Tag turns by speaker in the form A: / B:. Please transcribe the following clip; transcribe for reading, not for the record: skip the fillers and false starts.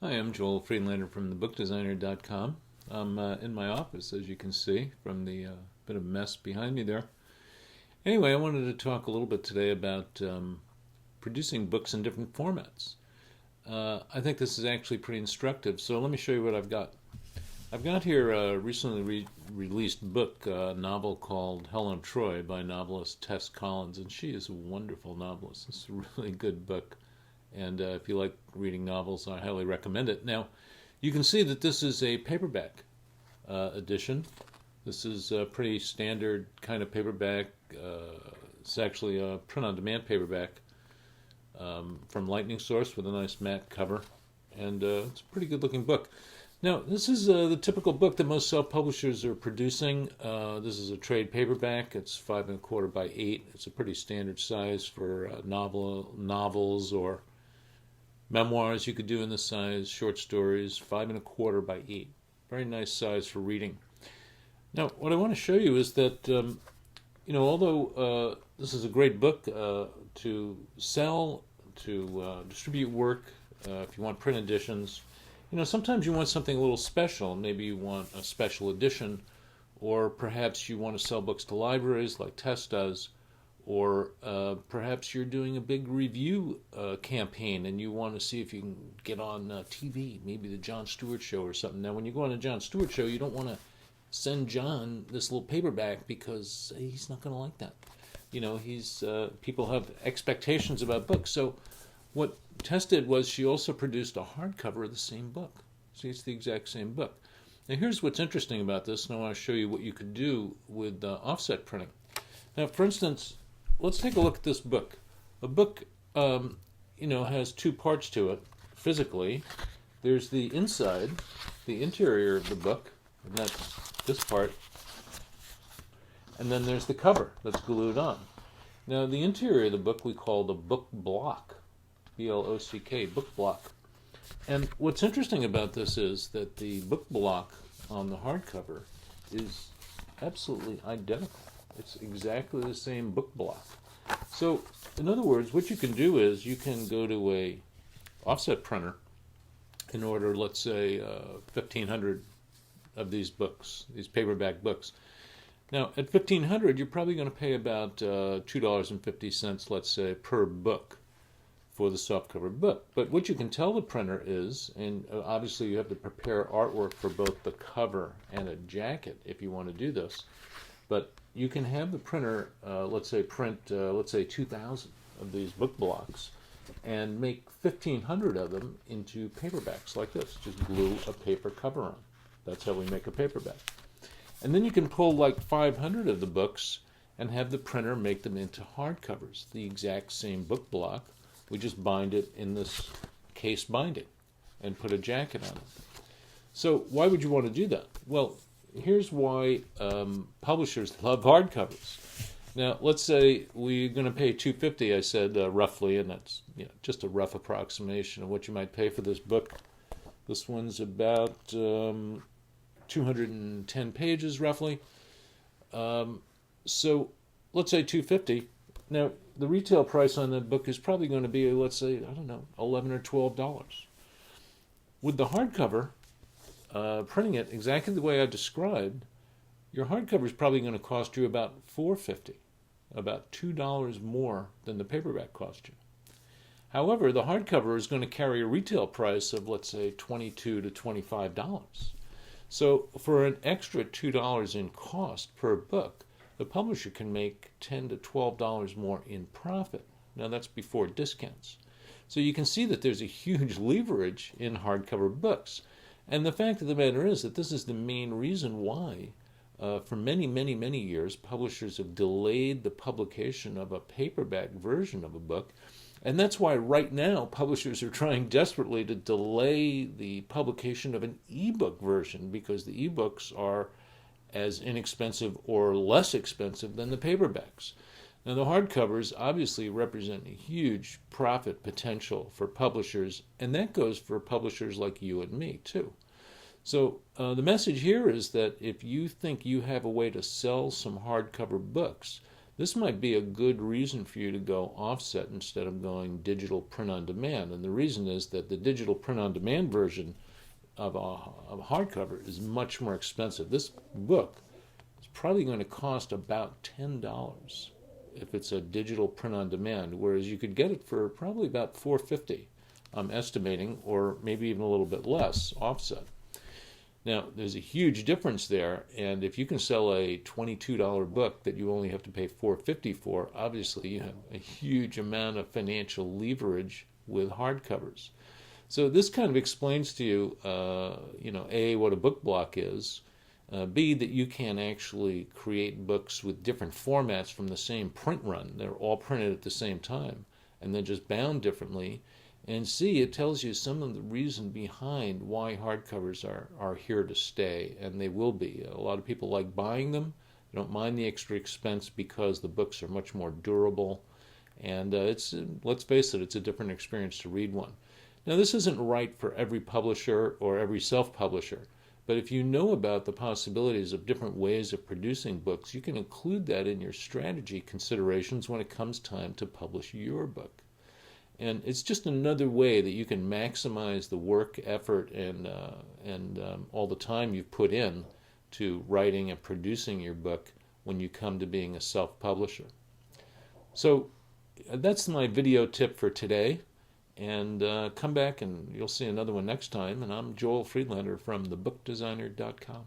A: Hi, I'm Joel Friedlander from thebookdesigner.com. I'm in my office, as you can see, from the bit of mess behind me there. Anyway, I wanted to talk a little bit today about producing books in different formats. I think this is actually pretty instructive, so let me show you what I've got. I've got here a recently released book, a novel called Helen of Troy by novelist Tess, and she is a wonderful novelist. It's a really good book. And if you like reading novels, I highly recommend it. Now, you can see that this is a paperback edition. This is a pretty standard kind of paperback. It's actually a print-on-demand paperback from Lightning Source with a nice matte cover. And it's a pretty good-looking book. Now, this is the typical book that most self-publishers are producing. This is a trade paperback. It's 5 1/4 by 8. It's a pretty standard size for novels or memoirs you could do in this size, short stories, 5 1/4 by 8. Very nice size for reading. Now, what I want to show you is that, although this is a great book to sell, to distribute work, if you want print editions, sometimes you want something a little special. Maybe you want a special edition, or perhaps you want to sell books to libraries like Tess does, or perhaps you're doing a big review campaign and you want to see if you can get on TV, maybe the Jon Stewart show or something. Now, when you go on a Jon Stewart show, you don't want to send Jon this little paperback because he's not going to like that. People have expectations about books. So what Tess did was she also produced a hardcover of the same book. See, it's the exact same book. Now, here's what's interesting about this, and I want to show you what you could do with offset printing. Now, for instance, let's take a look at this book. A book, has two parts to it physically. There's the inside, the interior of the book, and that's this part. And then there's the cover that's glued on. Now, the interior of the book we call the book block, B-L-O-C-K, book block. And what's interesting about this is that the book block on the hardcover is absolutely identical. It's exactly the same book block. So, in other words, what you can do is you can go to a offset printer and order, let's say, 1,500 of these books, these paperback books. Now, at 1,500, you're probably going to pay about $2.50, let's say, per book for the softcover book. But what you can tell the printer is, and obviously you have to prepare artwork for both the cover and a jacket if you want to do this, but you can have the printer, let's say, print, 2,000 of these book blocks and make 1,500 of them into paperbacks like this. Just glue a paper cover on. That's how we make a paperback. And then you can pull like 500 of the books and have the printer make them into hardcovers, the exact same book block. We just bind it in this case binding and put a jacket on it. So why would you want to do that? Well, here's why publishers love hardcovers. Now, let's say we're going to pay $250, I said, roughly, and that's just a rough approximation of what you might pay for this book. This one's about 210 pages, roughly. So let's say $250. Now, the retail price on the book is probably going to be, let's say, $11 or $12. With the hardcover, printing it exactly the way I described, your hardcover is probably going to cost you about $4.50, about $2 more than the paperback cost you. However, the hardcover is going to carry a retail price of, let's say, $22 to $25. So for an extra $2 in cost per book, the publisher can make $10 to $12 more in profit. Now, that's before discounts. So you can see that there's a huge leverage in hardcover books. And the fact of the matter is that this is the main reason why, for many, many, many years, publishers have delayed the publication of a paperback version of a book. And that's why right now publishers are trying desperately to delay the publication of an ebook version, because the ebooks are as inexpensive or less expensive than the paperbacks. Now, the hardcovers obviously represent a huge profit potential for publishers, and that goes for publishers like you and me, too. So the message here is that if you think you have a way to sell some hardcover books this might be a good reason for you to go offset instead of going digital print on demand. And the reason is that the digital print on demand version of a hardcover is much more expensive. This book is probably going to cost about $10 if it's a digital print on demand, whereas you could get it for probably about $4.50, I'm estimating, or maybe even a little bit less offset. Now, there's a huge difference there, and if you can sell a $22 book that you only have to pay $4.50 for, obviously you have a huge amount of financial leverage with hardcovers. So this kind of explains to you, A, what a book block is, B, that you can actually create books with different formats from the same print run. They're all printed at the same time, and then just bound differently. And C, it tells you some of the reason behind why hardcovers are here to stay, and they will be. A lot of people like buying them. They don't mind the extra expense because the books are much more durable. And let's face it, it's a different experience to read one. Now, this isn't right for every publisher or every self-publisher, but if you know about the possibilities of different ways of producing books, you can include that in your strategy considerations when it comes time to publish your book. And it's just another way that you can maximize the work, effort, and all the time you've put in to writing and producing your book when you come to being a self-publisher. So that's my video tip for today. And come back and you'll see another one next time. And I'm Joel Friedlander from thebookdesigner.com.